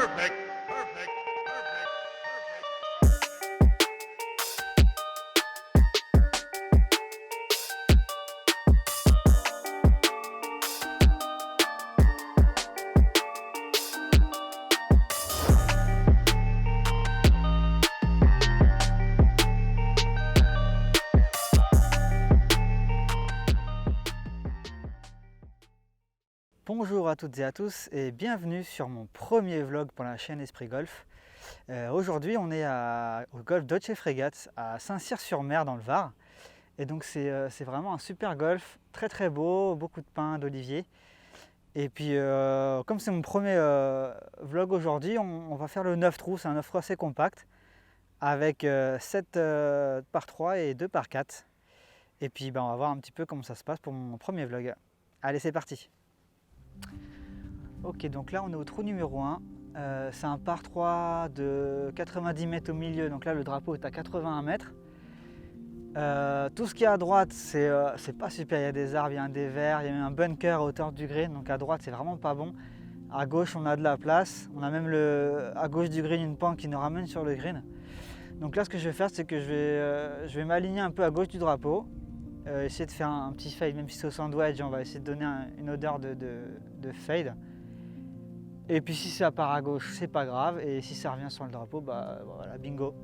perfect, perfect, perfect, Bonjour à toutes et à tous et bienvenue sur mon premier vlog pour la chaîne Esprit Golf. Aujourd'hui on est au golf Dolce Fregat à Saint-Cyr-sur-Mer dans le Var. Et donc c'est vraiment un super golf, très très beau, beaucoup de pins, d'oliviers. Et puis comme c'est mon premier vlog aujourd'hui, on va faire le 9 trous, c'est un 9 trous assez compact avec 7 par 3 et 2 par 4. Et puis on va voir un petit peu comment ça se passe pour mon premier vlog. Allez, c'est parti! Ok, donc là on est au trou numéro 1, c'est un par 3 de 90 mètres au milieu, donc là le drapeau est à 81 mètres. Tout ce qui est à droite c'est pas super, il y a des arbres, il y a des verts, il y a même un bunker à hauteur du green, donc à droite c'est vraiment pas bon. À gauche on a de la place, on a même à gauche du green une pente qui nous ramène sur le green. Donc là ce que je vais faire c'est que je vais m'aligner un peu à gauche du drapeau, essayer de faire un petit fade, même si c'est au sandwich, on va essayer de donner une odeur de fade. Et puis si ça part à gauche, c'est pas grave, et si ça revient sur le drapeau, voilà, bingo.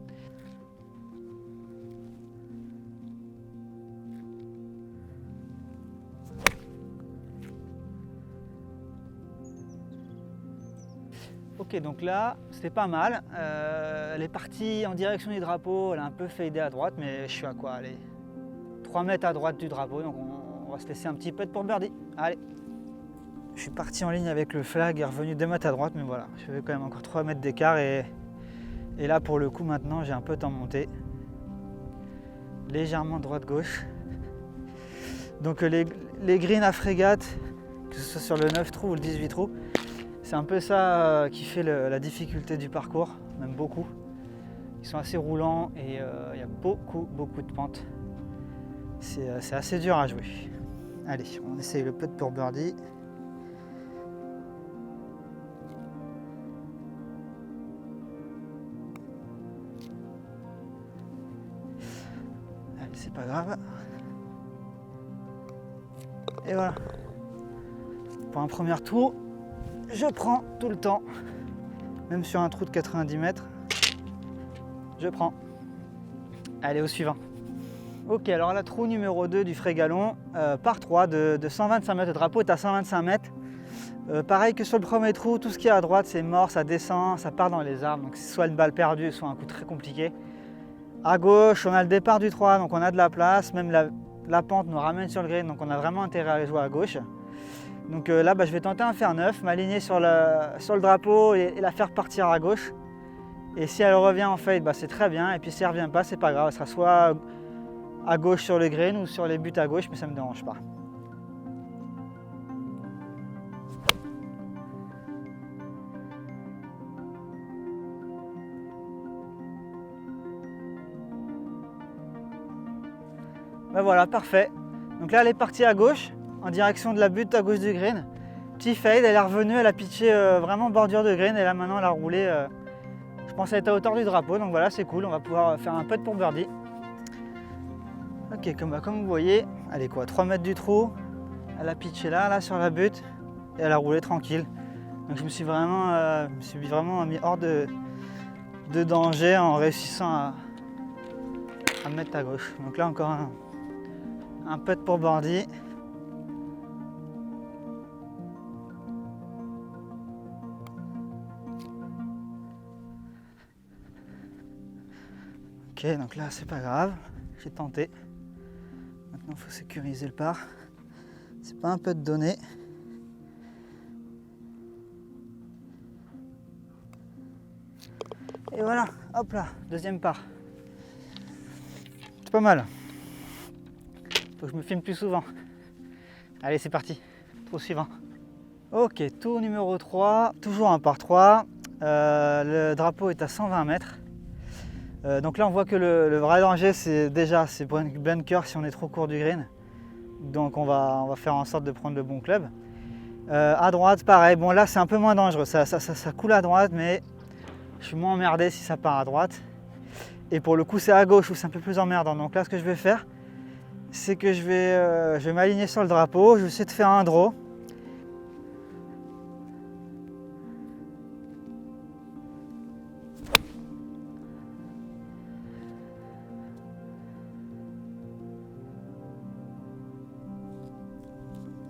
Ok, donc là, c'était pas mal. Elle est partie en direction du drapeau, elle a un peu fadé à droite, mais je suis à quoi, allez, 3 mètres à droite du drapeau, donc on va se laisser un petit putt pour birdie. Allez. Je suis parti en ligne avec le flag et revenu 2 mètres à droite, mais voilà, je fais quand même encore 3 mètres d'écart et là pour le coup maintenant j'ai un putt en montée. Légèrement droite-gauche. Donc les greens à frégate, que ce soit sur le 9 trous ou le 18 trous, c'est un peu ça qui fait la difficulté du parcours, même beaucoup. Ils sont assez roulants et il y a beaucoup de pentes. C'est assez dur à jouer. Allez, on essaye le putt pour birdie. C'est pas grave. Et voilà. Pour un premier tour, je prends tout le temps. Même sur un trou de 90 mètres, je prends. Allez, au suivant. Ok, alors la trou numéro 2 du Frégalon, par 3 de 125 mètres. Le drapeau est à 125 mètres. Pareil que sur le premier trou, tout ce qui est à droite, c'est mort, ça descend, ça part dans les arbres. Donc c'est soit une balle perdue, soit un coup très compliqué. À gauche, on a le départ du 3, donc on a de la place, même la pente nous ramène sur le green, donc on a vraiment intérêt à aller jouer à gauche. Donc là, je vais tenter un fer 9, m'aligner sur le drapeau et la faire partir à gauche. Et si elle revient en fade, c'est très bien, et puis si elle ne revient pas, c'est pas grave, elle sera soit à gauche sur le green ou sur les buts à gauche, mais ça ne me dérange pas. Voilà, parfait. Donc là elle est partie à gauche, en direction de la butte à gauche du green. Petit fade, elle est revenue, elle a pitché vraiment bordure de green et là maintenant elle a roulé, je pense qu'elle est à hauteur du drapeau, donc voilà, c'est cool, on va pouvoir faire un putt pour birdie. Ok, comme vous voyez, elle est quoi, 3 mètres du trou, elle a pitché là sur la butte et elle a roulé tranquille. Donc je me suis vraiment mis hors de danger en réussissant à me mettre à gauche. Donc là encore un putt pour birdie. Ok, donc là c'est pas grave, j'ai tenté. Maintenant il faut sécuriser le par. C'est pas un putt donné. Et voilà, hop là, deuxième par. C'est pas mal. Faut que je me filme plus souvent. Allez, c'est parti. Trou suivant. Ok, tour numéro 3, toujours un par 3. Le drapeau est à 120 mètres. Donc là, on voit que le vrai danger, c'est bunker si on est trop court du green. Donc on va faire en sorte de prendre le bon club. À droite, pareil. Bon, là, c'est un peu moins dangereux. Ça coule à droite, mais je suis moins emmerdé si ça part à droite. Et pour le coup, c'est à gauche où c'est un peu plus emmerdant. Donc là, ce que je vais faire, c'est que je vais m'aligner sur le drapeau. Je vais essayer de faire un draw.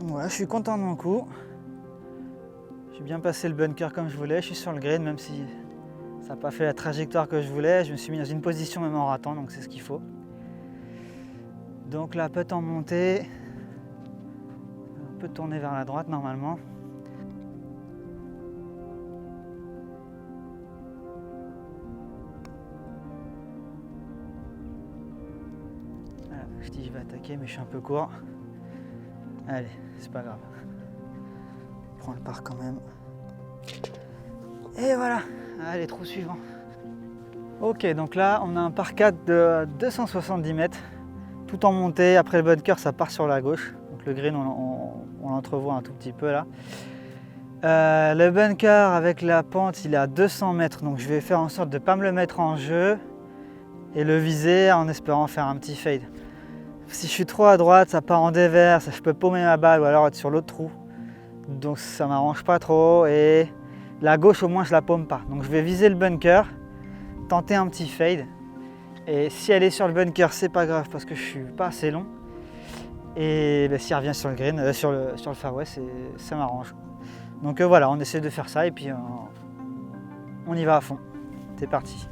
Voilà, je suis content de mon coup. J'ai bien passé le bunker comme je voulais. Je suis sur le green, même si ça n'a pas fait la trajectoire que je voulais. Je me suis mis dans une position même en ratant, donc c'est ce qu'il faut. Donc la putt en montée. On peut tourner vers la droite normalement. Voilà, je dis je vais attaquer, mais je suis un peu court. Allez, c'est pas grave. Je prends le par quand même. Et voilà, allez, trou suivant. Ok, donc là, on a un par 4 de 270 mètres, tout en montée. Après le bunker, ça part sur la gauche. Donc le green, on l'entrevoit un tout petit peu là. Le bunker avec la pente, il est à 200 mètres. Donc je vais faire en sorte de ne pas me le mettre en jeu et le viser en espérant faire un petit fade. Si je suis trop à droite, ça part en dévers, je peux paumer ma balle ou alors être sur l'autre trou. Donc ça m'arrange pas trop. Et la gauche, au moins, je la paume pas. Donc je vais viser le bunker, tenter un petit fade. Et si elle est sur le bunker, c'est pas grave parce que je suis pas assez long. Et ben, si elle revient sur le green, sur le fairway, ça m'arrange. Donc voilà, on essaie de faire ça et puis on y va à fond. C'est parti.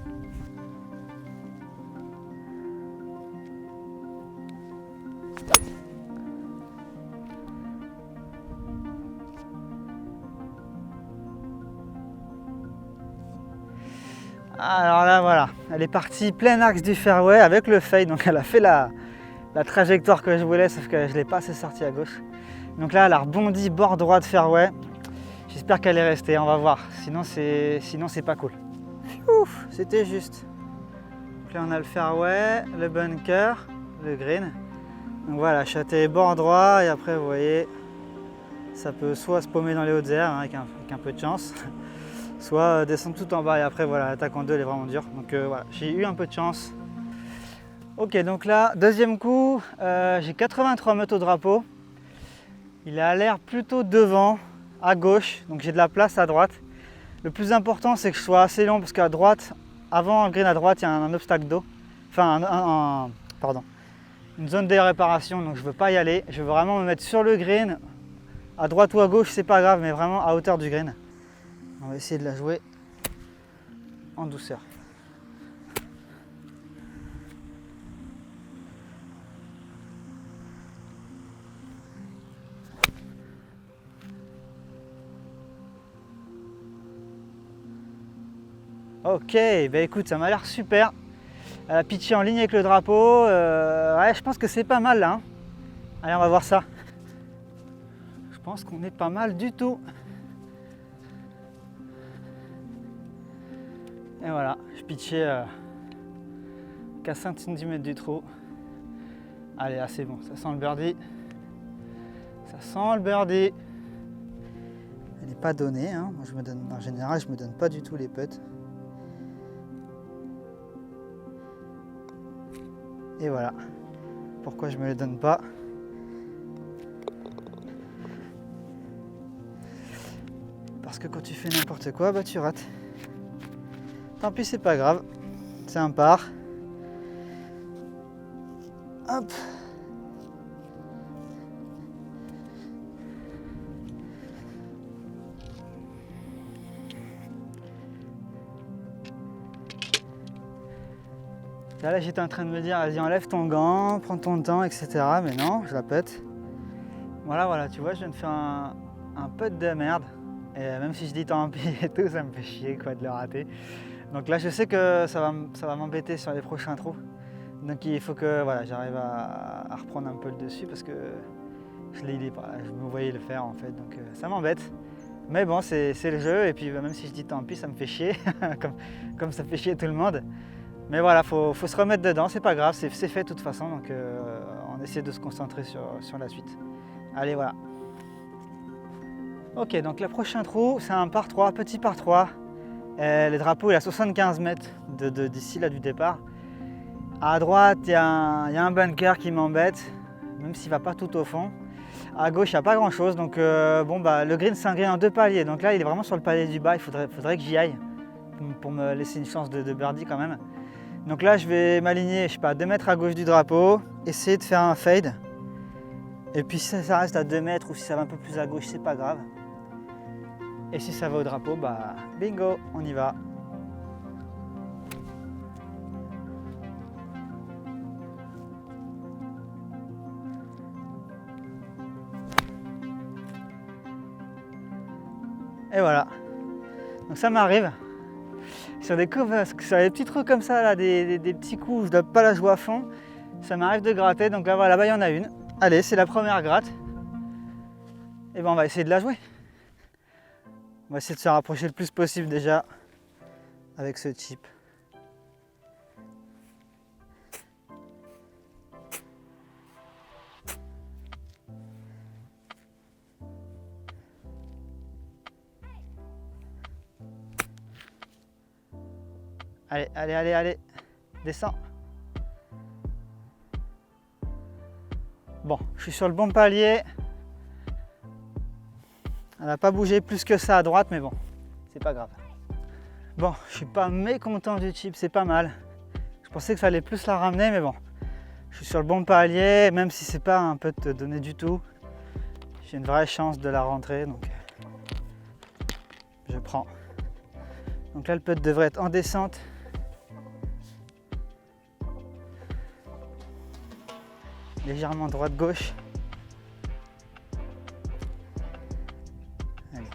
Alors là, voilà, elle est partie plein axe du fairway avec le fade. Donc elle a fait la trajectoire que je voulais, sauf que je ne l'ai pas assez sortie à gauche. Donc là, elle a rebondi bord droit de fairway. J'espère qu'elle est restée, on va voir. Sinon, c'est pas cool. Ouf, c'était juste. Donc là, on a le fairway, le bunker, le green. Donc voilà, je suis atterri bord droit et après, vous voyez, ça peut soit se paumer dans les hautes airs hein, avec un peu de chance, soit descendre tout en bas et après, voilà, l'attaque en deux, elle est vraiment dure. Donc voilà, j'ai eu un peu de chance. Ok, donc là, deuxième coup, j'ai 83 mètres au drapeau. Il a l'air plutôt devant, à gauche, donc j'ai de la place à droite. Le plus important, c'est que je sois assez long parce qu'à droite, avant le green à droite, il y a un obstacle d'eau. Enfin, une zone de réparation, donc je ne veux pas y aller. Je veux vraiment me mettre sur le green, à droite ou à gauche, c'est pas grave, mais vraiment à hauteur du green. On va essayer de la jouer en douceur. Ok, bah écoute, ça m'a l'air super. Elle a pitché en ligne avec le drapeau. Ouais, je pense que c'est pas mal là. Hein. Allez, on va voir ça. Je pense qu'on est pas mal du tout. Et voilà, je pitchais qu'à 5 cm du trou. Allez, là c'est bon, ça sent le birdie. Ça sent le birdie. Elle n'est pas donnée. Hein. Moi, en général, je me donne pas du tout les putts. Et voilà. Pourquoi je me les donne pas? Parce que quand tu fais n'importe quoi, bah tu rates. Tant pis, c'est pas grave. C'est un par. Hop. Là, j'étais en train de me dire, vas-y, enlève ton gant, prends ton temps, etc. Mais non, je la pète. Voilà, tu vois, je viens de faire un putt de merde. Et même si je dis tant pis et tout, ça me fait chier quoi, de le rater. Donc là, je sais que ça va m'embêter sur les prochains trous. Donc il faut que voilà, j'arrive à reprendre un peu le dessus parce que je me voyais le faire en fait. Donc ça m'embête. Mais bon, c'est le jeu. Et puis même si je dis tant pis, ça me fait chier. comme ça fait chier tout le monde. Mais voilà, faut se remettre dedans, c'est pas grave, c'est fait de toute façon, donc on essaie de se concentrer sur la suite. Allez, voilà. Ok, donc le prochain trou, c'est un par 3, petit par 3. Le drapeau est à 75 mètres d'ici, là, du départ. À droite, il y a un bunker qui m'embête, même s'il ne va pas tout au fond. À gauche, il n'y a pas grand chose, donc le green, c'est un green en 2 paliers. Donc là, il est vraiment sur le palier du bas, il faudrait que j'y aille pour me laisser une chance de birdie quand même. Donc là, je vais m'aligner, je sais pas, 2 mètres à gauche du drapeau, essayer de faire un fade. Et puis si ça reste à 2 mètres ou si ça va un peu plus à gauche, c'est pas grave. Et si ça va au drapeau, bah bingo, on y va. Et voilà. Donc ça m'arrive. Sur des petits trous comme ça, là, des petits coups où je dois pas la jouer à fond, ça m'arrive de gratter. Donc là, voilà, là-bas, il y en a une. Allez, c'est la première gratte. Et ben on va essayer de la jouer. On va essayer de se rapprocher le plus possible déjà avec ce chip. Allez, allez, allez, allez, descends. Bon, je suis sur le bon palier. Elle n'a pas bougé plus que ça à droite, mais bon, c'est pas grave. Bon, je suis pas mécontent du chip, c'est pas mal. Je pensais que ça allait plus la ramener, mais bon, je suis sur le bon palier, même si c'est pas un putt donné du tout. J'ai une vraie chance de la rentrer, donc je prends. Donc là, le putt devrait être en descente. Légèrement droite-gauche. Allez.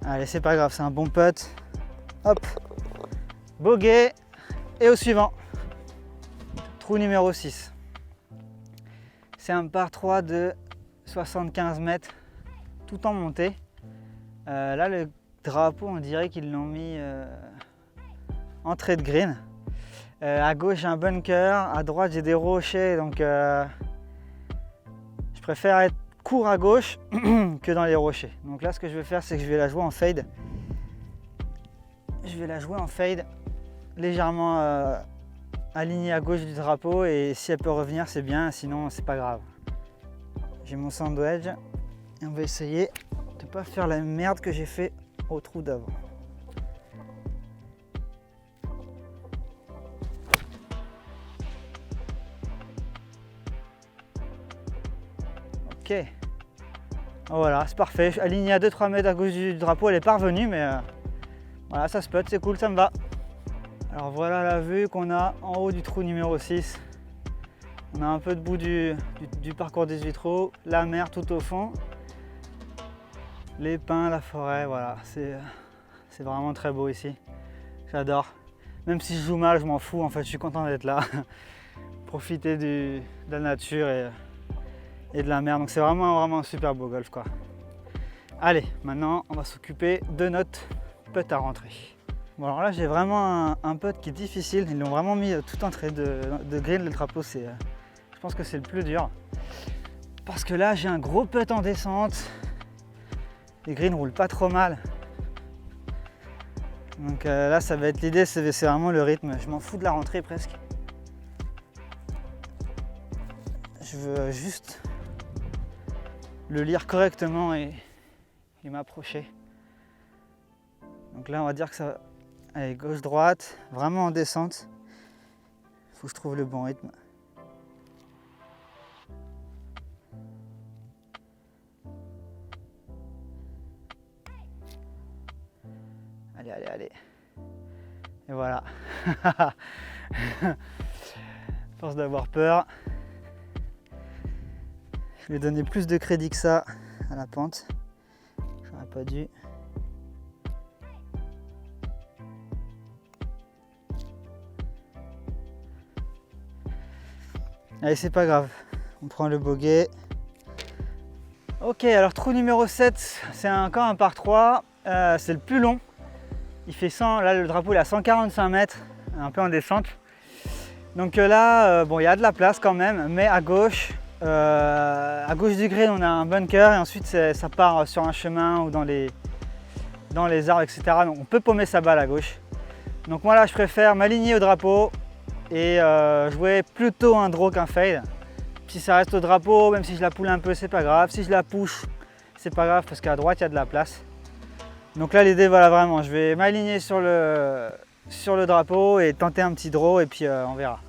Allez, c'est pas grave, c'est un bon putt. Hop, bogey. Et au suivant. Trou numéro 6. C'est un par 3 de 75 mètres, tout en montée. Là, le drapeau, on dirait qu'ils l'ont mis entrée de green. À gauche, j'ai un bunker. À droite, j'ai des rochers. Donc, je préfère être court à gauche que dans les rochers. Donc là, ce que je vais faire, c'est que je vais la jouer en fade. Je vais la jouer en fade, légèrement alignée à gauche du drapeau. Et si elle peut revenir, c'est bien. Sinon, c'est pas grave. J'ai mon sandwich et on va essayer de pas faire la merde que j'ai fait au trou d'avant. Ok. Voilà, c'est parfait. Aligné à 2-3 mètres à gauche du drapeau, elle est pas revenue, mais voilà, ça se peut, c'est cool, ça me va. Alors voilà la vue qu'on a en haut du trou numéro 6. On a un peu de bout du parcours 18 trous, la mer tout au fond. Les pins, la forêt, voilà, c'est vraiment très beau ici. J'adore. Même si je joue mal, je m'en fous, en fait, je suis content d'être là. Profiter de la nature et de la mer. Donc c'est vraiment un super beau golf, quoi. Allez, maintenant, on va s'occuper de notre putt à rentrer. Bon, alors là, j'ai vraiment un putt qui est difficile. Ils l'ont vraiment mis tout entrée de green, le drapeau, je pense que c'est le plus dur. Parce que là, j'ai un gros putt en descente. Les greens roulent pas trop mal. Donc là, ça va être l'idée, c'est vraiment le rythme. Je m'en fous de la rentrée presque. Je veux juste le lire correctement et m'approcher. Donc là, on va dire que ça... Allez, gauche-droite, vraiment en descente. Il faut que je trouve le bon rythme. Allez, allez, allez. Et voilà. Force d'avoir peur. Je lui ai donné plus de crédit que ça à la pente. J'aurais pas dû. Allez, c'est pas grave. On prend le bogey. Ok, alors trou numéro 7, c'est encore un par 3. C'est le plus long. Il fait 100, là le drapeau il est à 145 mètres, un peu en descente. Donc là, bon, il y a de la place quand même, mais à gauche du green, on a un bunker et ensuite ça part sur un chemin ou dans les arbres, etc. Donc on peut paumer sa balle à gauche. Donc moi là, je préfère m'aligner au drapeau et jouer plutôt un draw qu'un fade. Si ça reste au drapeau, même si je la poule un peu, c'est pas grave. Si je la push, c'est pas grave parce qu'à droite, il y a de la place. Donc là, l'idée, voilà, vraiment, je vais m'aligner sur le drapeau et tenter un petit draw et puis on verra.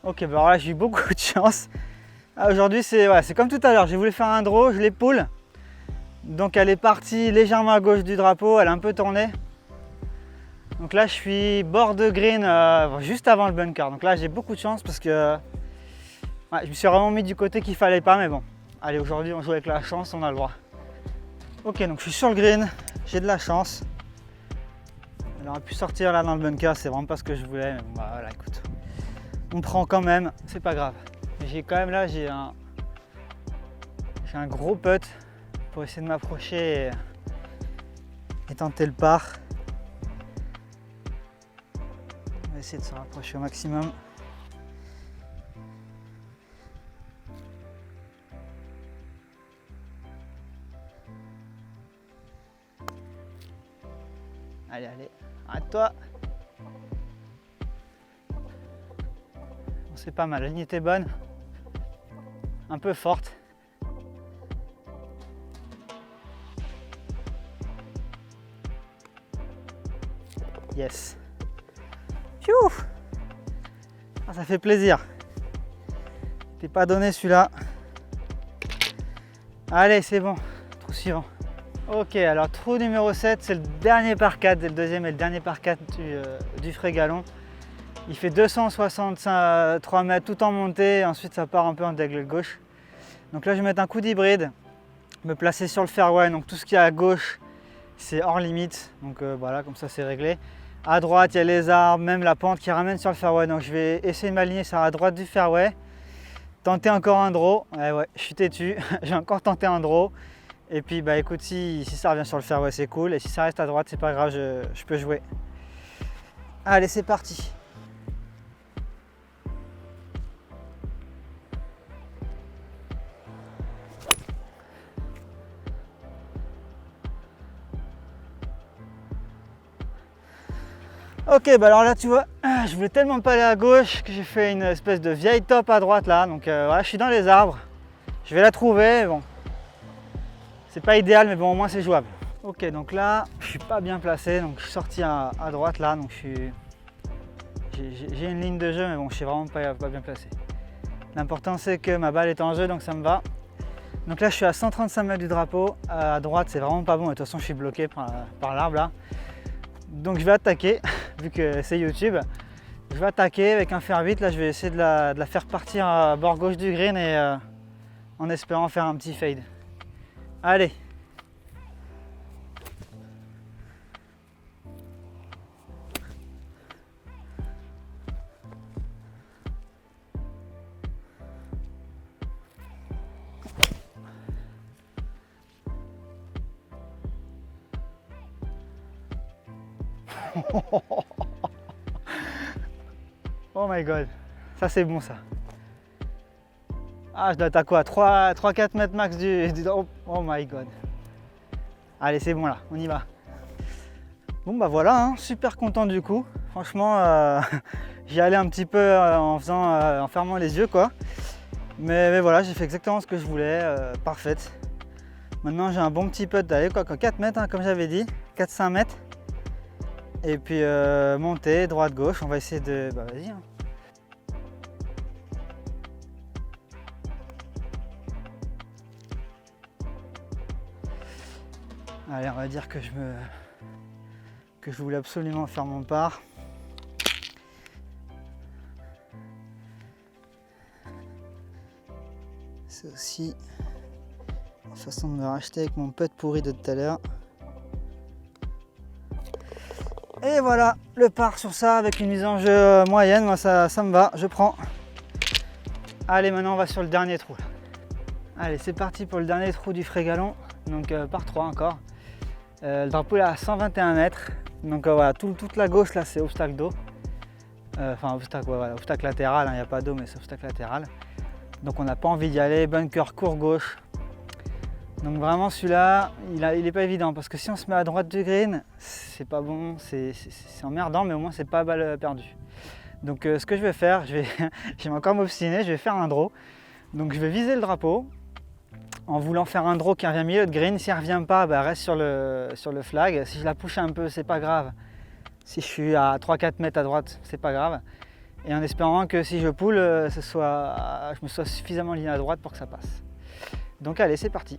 Ok, bah alors là, j'ai eu beaucoup de chance. Aujourd'hui, c'est comme tout à l'heure, j'ai voulu faire un draw, je l'ai pull. Donc elle est partie légèrement à gauche du drapeau, elle a un peu tourné. Donc là, je suis bord de green, juste avant le bunker. Donc là, j'ai beaucoup de chance parce que je me suis vraiment mis du côté qu'il fallait pas, mais bon. Allez, aujourd'hui, on joue avec la chance, on a le droit. Ok, donc je suis sur le green, j'ai de la chance. Elle aurait pu sortir là dans le bunker, c'est vraiment pas ce que je voulais, mais bon, bah voilà, écoute. On prend quand même, c'est pas grave. J'ai quand même là, j'ai un gros putt pour essayer de m'approcher et tenter le par. On va essayer de se rapprocher au maximum. Allez, allez, arrête-toi. Bon, c'est pas mal, la ligne était bonne. Un peu forte. Yes. Pfiou. Ah, ça fait plaisir. T'es pas donné celui-là. Allez, c'est bon. Trou suivant. Ok, alors trou numéro 7, c'est le dernier par 4, le deuxième et le dernier par 4 du frais galon. Il fait 263 mètres tout en montée, et ensuite ça part un peu en d'aigle gauche. Donc là je vais mettre un coup d'hybride, me placer sur le fairway, donc tout ce qui est à gauche c'est hors limite, donc voilà, comme ça c'est réglé. À droite il y a les arbres, même la pente qui ramène sur le fairway, donc je vais essayer de m'aligner sur la droite du fairway. Tenter encore un draw, ouais, je suis têtu, j'ai encore tenté un draw. Et puis bah écoute, si ça revient sur le fairway c'est cool, et si ça reste à droite c'est pas grave, je peux jouer. Allez, c'est parti. Ok, bah alors là tu vois, je voulais tellement pas aller à gauche que j'ai fait une espèce de vieille top à droite là, donc voilà, je suis dans les arbres. Je vais la trouver, bon. C'est pas idéal, mais bon, au moins c'est jouable. Ok, donc là, je suis pas bien placé, donc je suis sorti à droite là, donc j'ai une ligne de jeu, mais bon, je suis vraiment pas bien placé. L'important c'est que ma balle est en jeu, donc ça me va. Donc là, je suis à 135 mètres du drapeau. À droite, c'est vraiment pas bon, et de toute façon, je suis bloqué par l'arbre là. Donc je vais attaquer, vu que c'est YouTube. Je vais attaquer avec un fer 8, là je vais essayer de la faire partir à bord gauche du green et en espérant faire un petit fade. Allez. Oh my god, ça c'est bon ça. Ah, je dois être à quoi, 3-4 mètres max du oh my god. Allez, c'est bon là, on y va. Bon bah voilà, hein, super content du coup. Franchement, j'y allais un petit peu en fermant les yeux quoi. Mais voilà, j'ai fait exactement ce que je voulais, parfaite. Maintenant j'ai un bon petit putt d'aller quoi, 4 mètres hein, comme j'avais dit, 4-5 mètres. Et puis monter, droite, gauche, on va essayer de... Bah vas-y. Hein. Allez, on va dire que je voulais absolument faire mon par. C'est aussi une façon de me racheter avec mon putt pourri de tout à l'heure. Et voilà, le par sur ça avec une mise en jeu moyenne, moi ça me va, je prends. Allez, maintenant on va sur le dernier trou. Allez, c'est parti pour le dernier trou du Frégalon, donc par 3 encore. Le drapeau est à 121 mètres, donc voilà, toute la gauche là c'est obstacle d'eau. Enfin obstacle, ouais, voilà, obstacle latéral, il n'y a pas d'eau mais c'est obstacle latéral. Donc on n'a pas envie d'y aller, bunker court gauche. Donc vraiment celui-là, il est pas évident parce que si on se met à droite du green, c'est pas bon, c'est emmerdant, mais au moins c'est pas balle perdue. Donc ce que je vais faire, je vais encore m'obstiner, je vais faire un draw. Donc je vais viser le drapeau en voulant faire un draw qui revient milieu de green. Si elle revient pas, bah, reste sur le flag. Si je la pousse un peu, c'est pas grave. Si je suis à 3-4 mètres à droite, c'est pas grave. Et en espérant que si je pull, je me sois suffisamment aligné à droite pour que ça passe. Donc allez, c'est parti.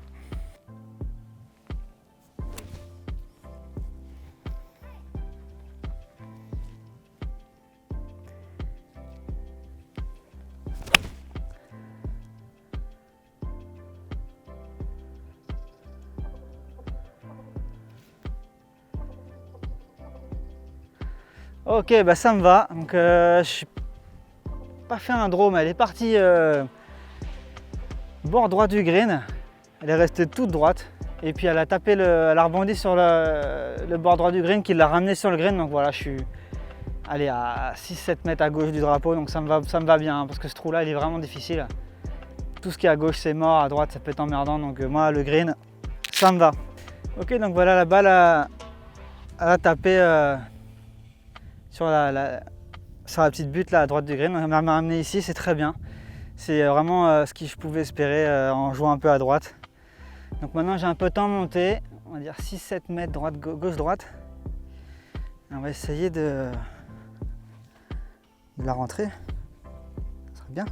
Ok, bah ça me va. Donc je n'ai pas fait un draw, mais elle est partie bord droit du green. Elle est restée toute droite. Et puis elle a tapé, elle a rebondi sur le bord droit du green qui l'a ramené sur le green. Donc voilà, je suis allé à 6-7 mètres à gauche du drapeau. Donc ça me va bien hein, parce que ce trou là il est vraiment difficile. Tout ce qui est à gauche c'est mort, à droite ça peut être emmerdant. Donc moi le green, ça me va. Ok, donc voilà la balle elle a tapé sur la petite butte là à droite du green. Elle m'a ramené ici, c'est très bien. C'est vraiment ce que je pouvais espérer en jouant un peu à droite. Donc maintenant j'ai un peu de temps à monter, on va dire 6-7 mètres droite, gauche-droite. On va essayer de la rentrer. Ça serait bien.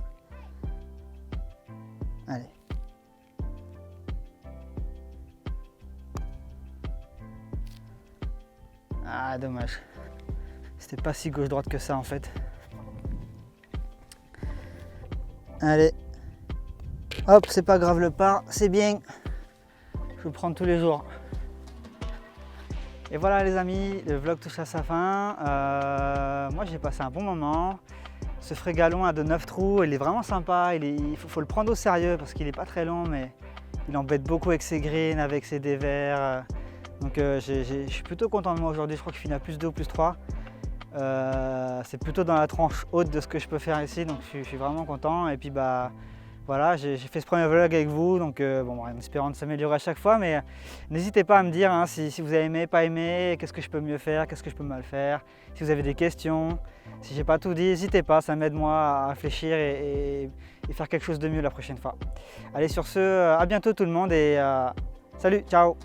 Allez. Ah dommage. C'était pas si gauche-droite que ça en fait. Allez. Hop, c'est pas grave le par, c'est bien. Je vais prendre tous les jours. Et voilà les amis, le vlog touche à sa fin. Moi j'ai passé un bon moment. Ce Frégalon a de 9 trous, il est vraiment sympa. Il faut le prendre au sérieux parce qu'il n'est pas très long, mais il embête beaucoup avec ses greens, avec ses dévers. Donc je suis plutôt content de moi aujourd'hui. Je crois que je finis à plus 2 ou plus 3. C'est plutôt dans la tranche haute de ce que je peux faire ici, donc je suis vraiment content. Et puis bah voilà, j'ai fait ce premier vlog avec vous, donc bon, en espérant de s'améliorer à chaque fois, mais n'hésitez pas à me dire hein, si vous avez aimé, pas aimé, qu'est-ce que je peux mieux faire, qu'est-ce que je peux mal faire, si vous avez des questions, si j'ai pas tout dit, n'hésitez pas, ça m'aide moi à réfléchir et faire quelque chose de mieux la prochaine fois. Allez sur ce, à bientôt tout le monde et salut, ciao.